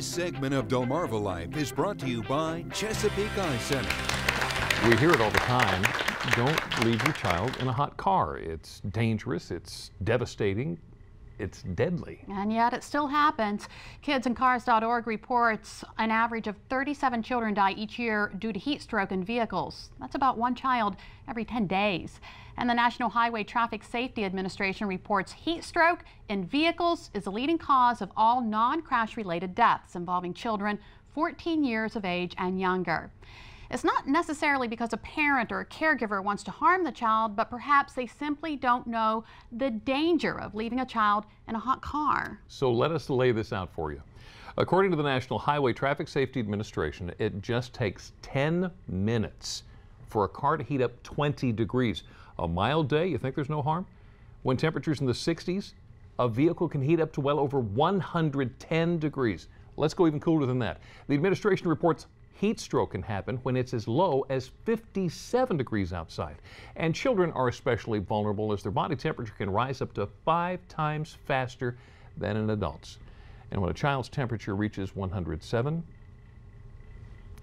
This segment of Delmarva Life is brought to you by Chesapeake Eye Center. We hear it all the time. Don't leave your child in a hot car. It's dangerous, it's devastating, it's deadly. And yet it still happens. KidsInCars.org reports an average of 37 children die each year due to heat stroke in vehicles. That's about one child every 10 days. And the National Highway Traffic Safety Administration reports heat stroke in vehicles is the leading cause of all non-crash related deaths involving children 14 years of age and younger. It's not necessarily because a parent or a caregiver wants to harm the child, but perhaps they simply don't know the danger of leaving a child in a hot car. So let us lay this out for you. According to the National Highway Traffic Safety Administration, it just takes 10 minutes for a car to heat up 20 degrees. A mild day, you think there's no harm? When temperatures in the 60s, a vehicle can heat up to well over 110 degrees. Let's go even cooler than that. The administration reports heat stroke can happen when it's as low as 57 degrees outside. And children are especially vulnerable as their body temperature can rise up to 5 times faster than in adults. And when a child's temperature reaches 107,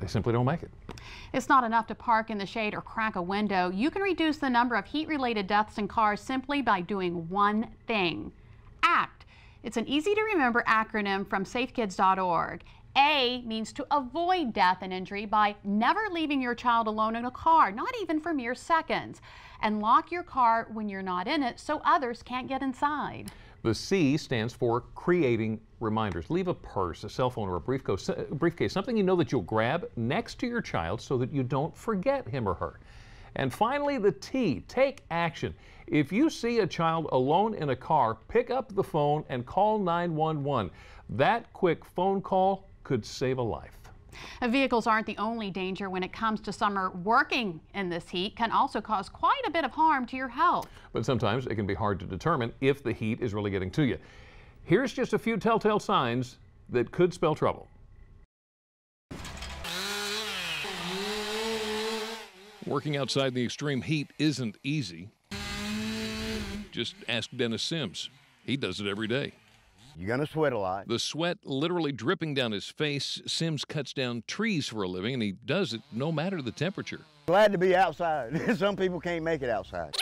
they simply don't make it. It's not enough to park in the shade or crack a window. You can reduce the number of heat-related deaths in cars simply by doing one thing. ACT. It's an easy-to-remember acronym from safekids.org. A means to avoid death and injury by never leaving your child alone in a car, not even for mere seconds. And lock your car when you're not in it so others can't get inside. The C stands for creating reminders. Leave a purse, a cell phone, or a briefcase, something you know that you'll grab next to your child so that you don't forget him or her. And finally, the T, take action. If you see a child alone in a car, pick up the phone and call 911. That quick phone call could save a life. Vehicles aren't the only danger when it comes to summer. Working in this heat can also cause quite a bit of harm to your health. But sometimes it can be hard to determine if the heat is really getting to you. Here's just a few telltale signs that could spell trouble. Working outside the extreme heat isn't easy. Just ask Dennis Sims. He does it every day. You're gonna sweat a lot. The sweat literally dripping down his face. Sims cuts down trees for a living, and he does it no matter the temperature. Glad to be outside. Some people can't make it outside.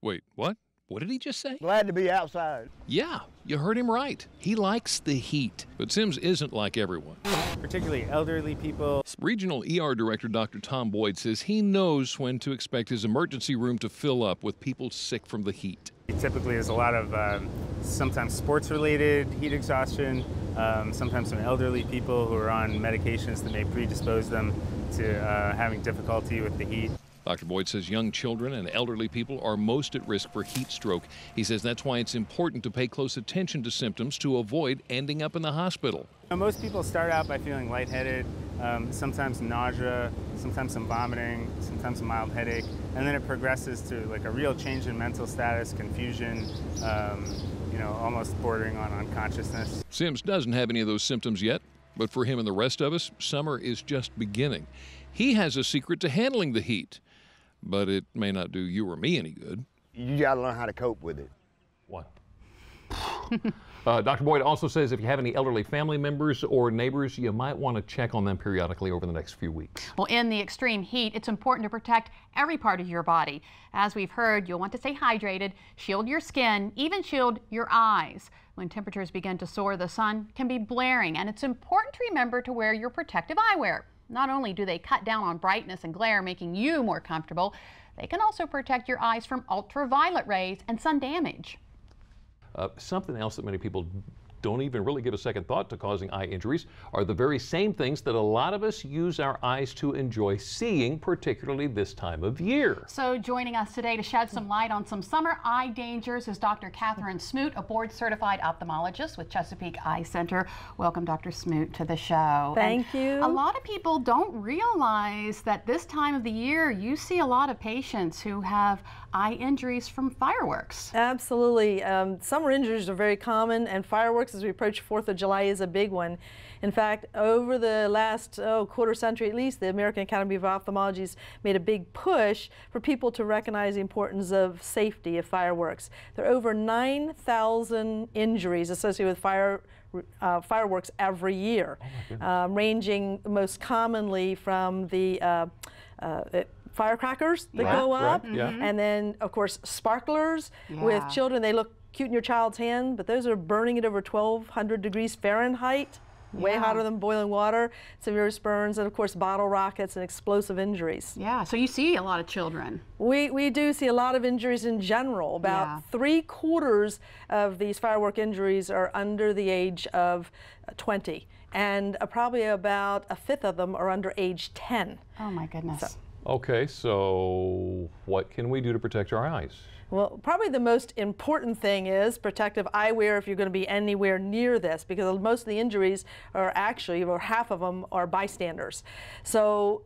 Wait, what? What did he just say? Glad to be outside. Yeah, you heard him right. He likes the heat. But Sims isn't like everyone. Particularly elderly people. Regional ER Director Dr. Tom Boyd says he knows when to expect his emergency room to fill up with people sick from the heat. Typically there's a lot of sometimes sports-related heat exhaustion, sometimes some elderly people who are on medications that may predispose them to having difficulty with the heat. Dr. Boyd says young children and elderly people are most at risk for heat stroke. He says that's why it's important to pay close attention to symptoms to avoid ending up in the hospital. Most people start out by feeling lightheaded, sometimes nausea, sometimes some vomiting, sometimes a mild headache, and then it progresses to like a real change in mental status, confusion, almost bordering on unconsciousness. Sims doesn't have any of those symptoms yet, but for him and the rest of us, summer is just beginning. He has a secret to handling the heat, but it may not do you or me any good. You gotta learn how to cope with it. What? Dr. Boyd also says if you have any elderly family members or neighbors, you might want to check on them periodically over the next few weeks. Well, in the extreme heat, it's important to protect every part of your body. As we've heard, you'll want to stay hydrated, shield your skin, even shield your eyes. When temperatures begin to soar, the sun can be blaring, and it's important to remember to wear your protective eyewear. Not only do they cut down on brightness and glare, making you more comfortable, they can also protect your eyes from ultraviolet rays and sun damage. Something else that many people don't even really give a second thought to causing eye injuries are the very same things that a lot of us use our eyes to enjoy seeing, particularly this time of year. So joining us today to shed some light on some summer eye dangers is Dr. Catherine Smoot, a board-certified ophthalmologist with Chesapeake Eye Center. Welcome, Dr. Smoot, to the show. Thank you. A lot of people don't realize that this time of the year you see a lot of patients who have eye injuries from fireworks. Absolutely. Summer injuries are very common, and fireworks fireworks as we approach 4th of July is a big one. In fact, over the last quarter century at least, the American Academy of Ophthalmology's made a big push for people to recognize the importance of safety of fireworks. There are over 9,000 injuries associated with fireworks every year, ranging most commonly from the firecrackers that go up, and then of course sparklers with children. They look cute in your child's hand, but those are burning at over 1,200 degrees Fahrenheit, way hotter than boiling water, severe burns, and of course bottle rockets and explosive injuries. Yeah, so you see a lot of children. We do see a lot of injuries in general. About 3/4 of these firework injuries are under the age of 20, and probably about 1/5 of them are under age 10. Oh my goodness. Okay, so what can we do to protect our eyes? Well, probably the most important thing is protective eyewear if you're going to be anywhere near this, because most of the injuries are actually, or half of them, are bystanders. So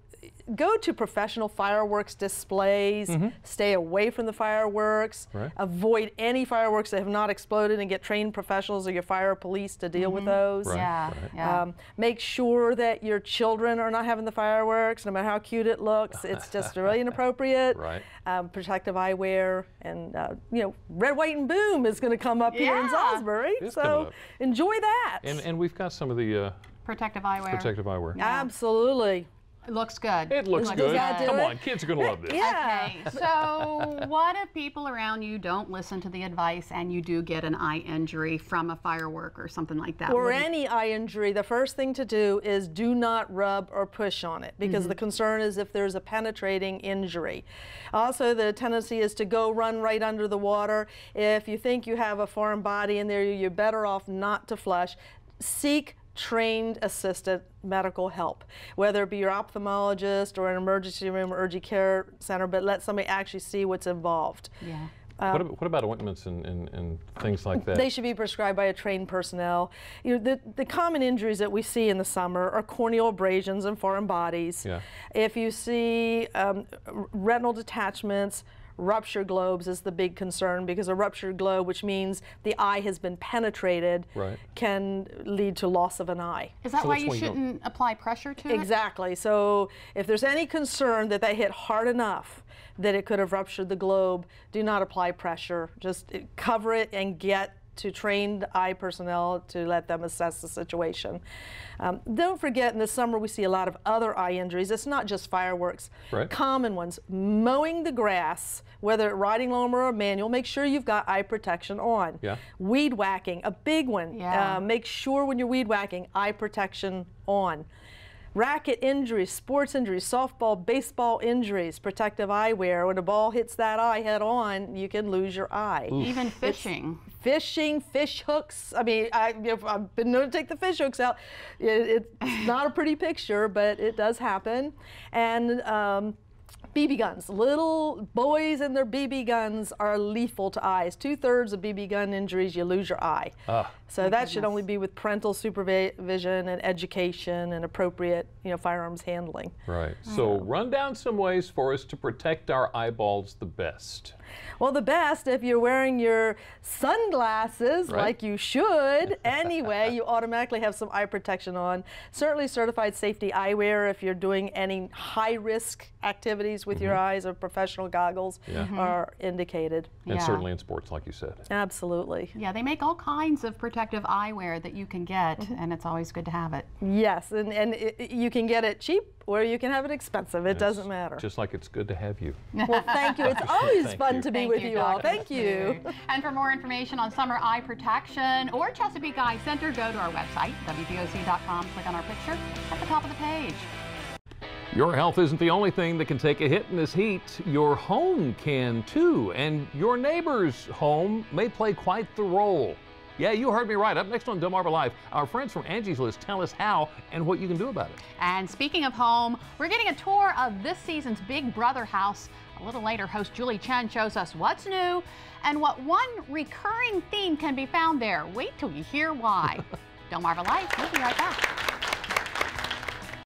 go to professional fireworks displays, stay away from the fireworks, avoid any fireworks that have not exploded, and get trained professionals or your fire or police to deal with those. Make sure that your children are not having the fireworks, no matter how cute it looks. It's just really inappropriate. Protective eyewear, and you know, red, white, and boom is going to come up here in Salisbury. So enjoy that. And we've got some of the protective eyewear. Protective eyewear. Absolutely. It looks good. It looks good. Come on, kids are going to love this. Okay, so what if people around you don't listen to the advice and you do get an eye injury from a firework or something like that? Or any eye injury, the first thing to do is do not rub or push on it, because the concern is if there's a penetrating injury. Also, the tendency is to go run right under the water. If you think you have a foreign body in there, you're better off not to flush. Seek trained assisted medical help, whether it be your ophthalmologist or an emergency room or urgent care center, but let somebody actually see what's involved. What about ointments and things like that? They should be prescribed by a trained personnel. You know, the common injuries that we see in the summer are corneal abrasions and foreign bodies. If you see retinal detachments, ruptured globes is the big concern, because a ruptured globe, which means the eye has been penetrated, can lead to loss of an eye. Is that why you shouldn't apply pressure to it? Exactly. So if there's any concern that they hit hard enough that it could have ruptured the globe, do not apply pressure. Just cover it and get to trained eye personnel to let them assess the situation. Don't forget, in the summer we see a lot of other eye injuries. It's not just fireworks. Common ones: mowing the grass, whether riding lawnmower or manual, make sure you've got eye protection on. Weed whacking, a big one. Make sure when you're weed whacking, eye protection on. Racket injuries, sports injuries, softball, baseball injuries, protective eyewear. When a ball hits that eye head on, you can lose your eye. Even fishing. Fishing, fish hooks. I mean, I've been known to take the fish hooks out. It's not a pretty picture, but it does happen. And BB guns. Little boys and their BB guns are lethal to eyes. 2/3 of BB gun injuries, you lose your eye. So that should only be with parental supervision and education and appropriate, firearms handling. So run down some ways for us to protect our eyeballs the best. Well, the best, if you're wearing your sunglasses, like you should, anyway, you automatically have some eye protection on. Certainly certified safety eyewear if you're doing any high-risk activities with your eyes, or professional goggles are indicated. And certainly in sports, like you said. Absolutely. Yeah, they make all kinds of protective eyewear that you can get, and it's always good to have it. Yes, and you can get it cheap, or you can have it expensive. It doesn't matter. Just like it's good to have you. Well, thank you. It's always fun to be with you all. Thank you. And for more information on summer eye protection or Chesapeake Eye Center, go to our website, WPOC.com. Click on our picture at the top of the page. Your health isn't the only thing that can take a hit in this heat. Your home can too, and your neighbor's home may play quite the role. Yeah, you heard me right. Up next on Delmarva Live, our friends from Angie's List tell us how and what you can do about it. And speaking of home, we're getting a tour of this season's Big Brother house. A little later, host Julie Chen shows us what's new and what one recurring theme can be found there. Wait till you hear why. Delmarva Live, we'll be right back.